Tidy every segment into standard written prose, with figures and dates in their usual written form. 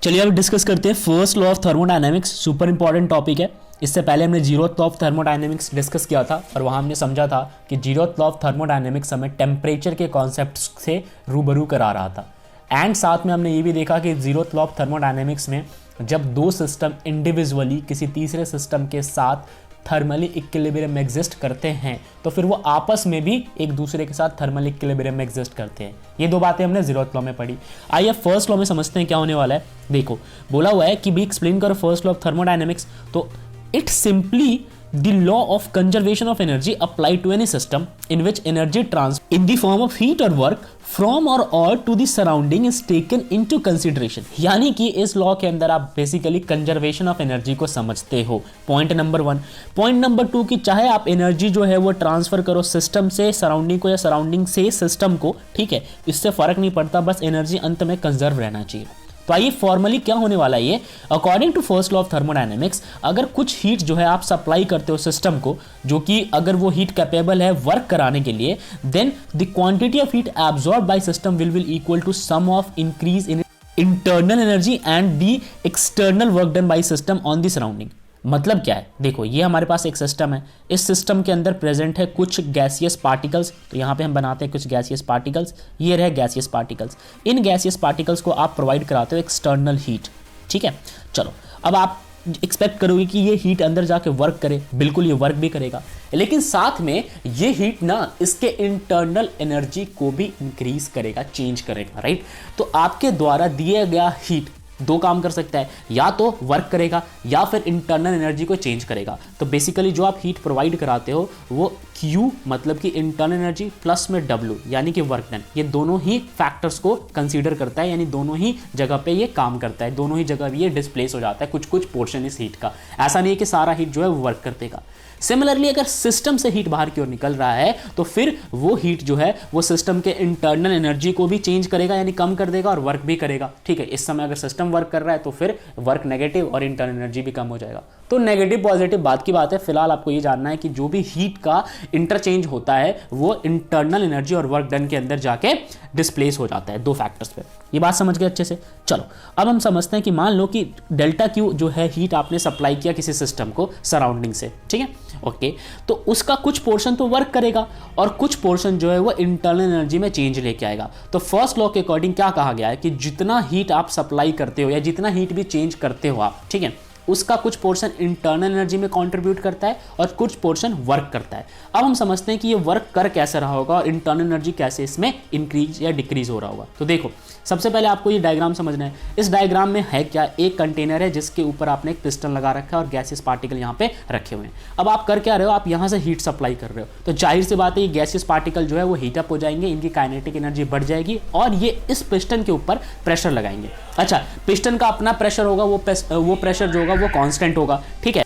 चलिए अब डिस्कस करते हैं first law of thermodynamics. Super important topic है। इससे पहले हमने zeroth law of thermodynamics discuss किया था और वहाँ हमने समझा था कि जीरोथ लॉ ऑफ थर्मोडायनेमिक्स हमें टेम्परेचर के कॉन्सेप्ट से रूबरू करा रहा था। एंड साथ में हमने ये भी देखा कि जीरोथ लॉ ऑफ थर्मोडायनेमिक्स में जब दो सिस्टम इंडिविजुअली किसी तीसरे सिस्टम के साथ थर्मली इक्विलिब्रियम में एग्जिस्ट करते हैं तो फिर वो आपस में भी एक दूसरे के साथ थर्मल इक्विलिब्रियम में एग्जिस्ट करते हैं। ये दो बातें हमने जीरोथ लॉ में पढ़ी। आइए फर्स्ट लॉ में समझते हैं क्या होने वाला है। देखो बोला हुआ है कि भी एक्सप्लेन करो फर्स्ट लॉ ऑफ थर्मोडायनेमिक्स, तो it simply the law of conservation of energy applied to any system in which energy transfer in the form of heat or work from or all to the surrounding is taken into consideration। यानी कि इस law के अंदर आप basically conservation of energy को समझते हो। Point number 1। Point number 2 कि चाहे आप एनर्जी जो है वो ट्रांसफर करो सिस्टम से सराउंडिंग को या सराउंडिंग से सिस्टम को, ठीक है, इससे फर्क नहीं पड़ता, बस एनर्जी अंत में कंजर्व रहना चाहिए। तो आइए फॉर्मली क्या होने वाला है ये। According to first law of thermodynamics, अगर कुछ हीट जो है आप सप्लाई करते हो सिस्टम को, जो कि अगर वो हीट कैपेबल है वर्क कराने के लिए, then the quantity of heat absorb by system will equal to sum of increase in internal energy and the external work done by system on the surrounding. मतलब क्या है, देखो ये हमारे पास एक सिस्टम है, इस सिस्टम के अंदर प्रेजेंट है कुछ गैसियस पार्टिकल्स। तो यहाँ पे हम बनाते हैं कुछ गैसियस पार्टिकल्स, ये रहे gaseous particles. In gaseous particles को आप प्रोवाइड कराते हो एक्सटर्नल हीट, ठीक है। चलो अब आप एक्सपेक्ट करोगे कि ये हीट अंदर जाके वर्क करे, बिल्कुल ये वर्क भी करेगा, लेकिन साथ में ये हीट ना इसके इंटरनल एनर्जी को भी इंक्रीज करेगा, चेंज करेगा, राइट। तो आपके द्वारा दिया गया हीट दो काम कर सकता है, या तो वर्क करेगा या फिर इंटरनल एनर्जी को चेंज करेगा। तो बेसिकली जो आप हीट प्रोवाइड कराते हो वो Q मतलब कि इंटरनल एनर्जी प्लस में W यानी कि वर्क डन, ये दोनों ही फैक्टर्स को कंसीडर करता है, यानी दोनों ही जगह पे ये काम करता है, दोनों ही जगह ये डिस्प्लेस हो जाता है कुछ कुछ पोर्शन इस हीट का। ऐसा नहीं है कि सारा हीट जो है वो वर्क कर देगा। सिमिलरली अगर सिस्टम से हीट बाहर की ओर निकल रहा है तो फिर वो हीट जो है वो सिस्टम के इंटरनल एनर्जी को भी चेंज करेगा, यानी कम कर देगा और वर्क भी करेगा, ठीक है। इस समय अगर सिस्टम वर्क कर रहा है तो फिर वर्क नेगेटिव और इंटरनल एनर्जी भी कम हो जाएगा। तो नेगेटिव पॉजिटिव बात की बात है, फिलहाल आपको ये जानना है कि जो भी हीट का इंटरचेंज होता है वो इंटरनल एनर्जी और वर्क डन के अंदर जाके डिस्प्लेस हो जाता है, दो फैक्टर्स पे। ये बात समझ गए अच्छे से। चलो अब हम समझते हैं कि मान लो कि डेल्टा क्यू जो है हीट आपने सप्लाई किया किसी सिस्टम को सराउंडिंग से, ठीक है, ओके। तो उसका कुछ पोर्शन तो वर्क करेगा और कुछ पोर्शन जो है वो इंटरनल एनर्जी में चेंज लेके आएगा। तो फर्स्ट लॉ के अकॉर्डिंग क्या कहा गया है कि जितना हीट आप सप्लाई करते हो या जितना हीट भी चेंज करते हो आप, ठीक है, उसका कुछ पोर्शन इंटरनल एनर्जी में कंट्रीब्यूट करता है और कुछ पोर्शन वर्क करता है। अब हम समझते हैं कि ये वर्क कर कैसे रहा होगा और इंटरनल एनर्जी कैसे इसमें इंक्रीज या डिक्रीज हो रहा होगा। तो देखो सबसे पहले आपको ये डायग्राम समझना है। इस डायग्राम में है क्या, एक कंटेनर है जिसके ऊपर आपने एक पिस्टन लगा रखा है और गैसियस पार्टिकल यहाँ पे रखे हुए हैं। अब आप कर क्या रहे हो, आप यहाँ से हीट सप्लाई कर रहे हो, तो जाहिर सी बात है ये गैसियस पार्टिकल जो है वो हीटअप हो जाएंगे, इनकी काइनेटिक एनर्जी बढ़ जाएगी और ये इस पिस्टन के ऊपर प्रेशर लगाएंगे। अच्छा, पिस्टन का अपना प्रेशर होगा, वो प्रेशर जो होगा वो कांस्टेंट होगा, ठीक है।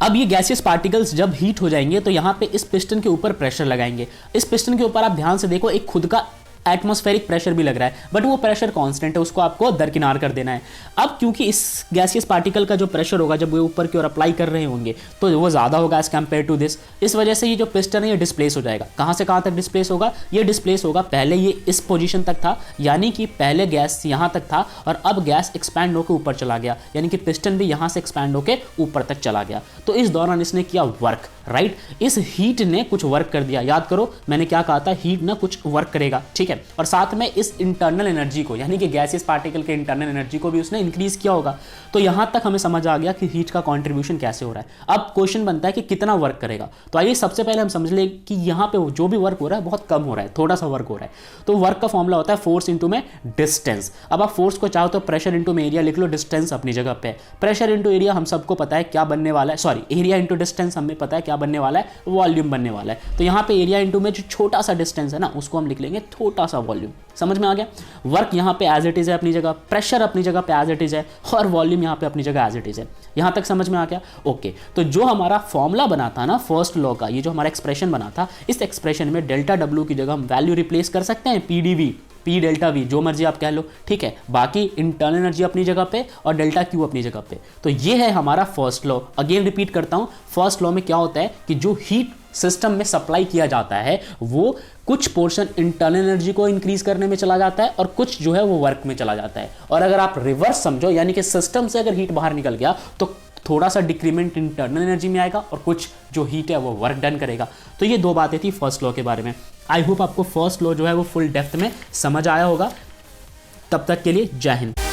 अब ये गैसियस पार्टिकल्स जब हीट हो जाएंगे तो यहाँ पे इस पिस्टन के ऊपर प्रेशर लगाएंगे। इस पिस्टन के ऊपर आप ध्यान से देखो एक खुद का एटमॉस्फेरिक प्रेशर भी लग रहा है, बट वो प्रेशर कांस्टेंट है, उसको आपको दरकिनार कर देना है। अब क्योंकि इस गैसियस पार्टिकल का जो प्रेशर होगा जब वो ऊपर की ओर अप्लाई कर रहे होंगे तो वो ज़्यादा होगा एज कम्पेयर टू दिस। इस वजह से ये जो पिस्टन है ये डिस्प्लेस हो जाएगा। कहाँ से कहाँ तक डिस्प्लेस होगा, ये डिस्प्लेस होगा, पहले ये इस पोजीशन तक था, यानी कि पहले गैस यहाँ तक था और अब गैस एक्सपैंड होकर ऊपर चला गया, यानी कि पिस्टन भी यहाँ से एक्सपैंड होकर ऊपर तक चला गया। तो इस दौरान इसने किया वर्क, राइट। इस हीट ने कुछ वर्क कर दिया। याद करो मैंने क्या कहा था, हीट ना कुछ वर्क करेगा, ठीक है, और साथ में इस इंटरनल एनर्जी को यानी कि गैसियस पार्टिकल के इंटरनल एनर्जी को भी उसने इंक्रीज किया होगा। तो यहां तक हमें समझ आ गया कि हीट का कंट्रीब्यूशन कैसे हो रहा है। अब क्वेश्चन बनता है कि कितना वर्क करेगा। तो आइए सबसे पहले हम समझ ले कि यहां पे जो भी वर्क हो रहा है बहुत कम हो रहा है, थोड़ा सा वर्क हो रहा है। तो वर्क का फॉर्मूला होता है फोर्स इंटू में डिस्टेंस। अब आप फोर्स को चाहो तो प्रेशर इंटू में एरिया लिख लो, डिस्टेंस अपनी जगह पे। प्रेशर इंटू एरिया हम सबको पता है क्या बनने वाला है, सॉरी एरिया इंटू डिस्टेंस हमें पता है क्या बनने वाला है, वॉल्यूम बनने वाला है। तो यहाँ पे एरिया इंटू में जो छोटा सा डिस्टेंस है ना उसको हम लिख लेंगे छोटा सा वॉल्यूम। समझ में आ गया। वर्क यहाँ पे एज इट इज है अपनी जगह, प्रेशर अपनी जगह पे एज इट इज है और वॉल्यूम यहाँ पे अपनी जगह एज इट इज है। यहाँ तक समझ में आ गया, ओके। तो जो हमारा फॉर्मूला बना था ना फर्स्ट लॉ का, ये जो हमारा एक्सप्रेशन बना था, इस एक्सप्रेशन में डेल्टा डब्ल्यू की जगह हम वैल्यू रिप्लेस कर सकते हैं पीडीवी, पी डेल्टा वी, जो मर्जी आप कह लो, ठीक है। बाकी इंटरनल एनर्जी अपनी जगह पे और डेल्टा क्यू अपनी जगह पे। तो ये है हमारा फर्स्ट लॉ। अगेन रिपीट करता हूं, फर्स्ट लॉ में क्या होता है कि जो हीट सिस्टम में सप्लाई किया जाता है वो कुछ पोर्शन इंटरनल एनर्जी को इंक्रीज करने में चला जाता है और कुछ जो है वो वर्क में चला जाता है। और अगर आप रिवर्स समझो, यानी कि सिस्टम से अगर हीट बाहर निकल गया तो थोड़ा सा डिक्रीमेंट इंटरनल एनर्जी में आएगा और कुछ जो हीट है वो वर्क डन करेगा। तो ये दो बातें थी फर्स्ट लॉ के बारे में। आई होप आपको फर्स्ट लॉ जो है वो फुल डेप्थ में समझ आया होगा। तब तक के लिए जय हिंद।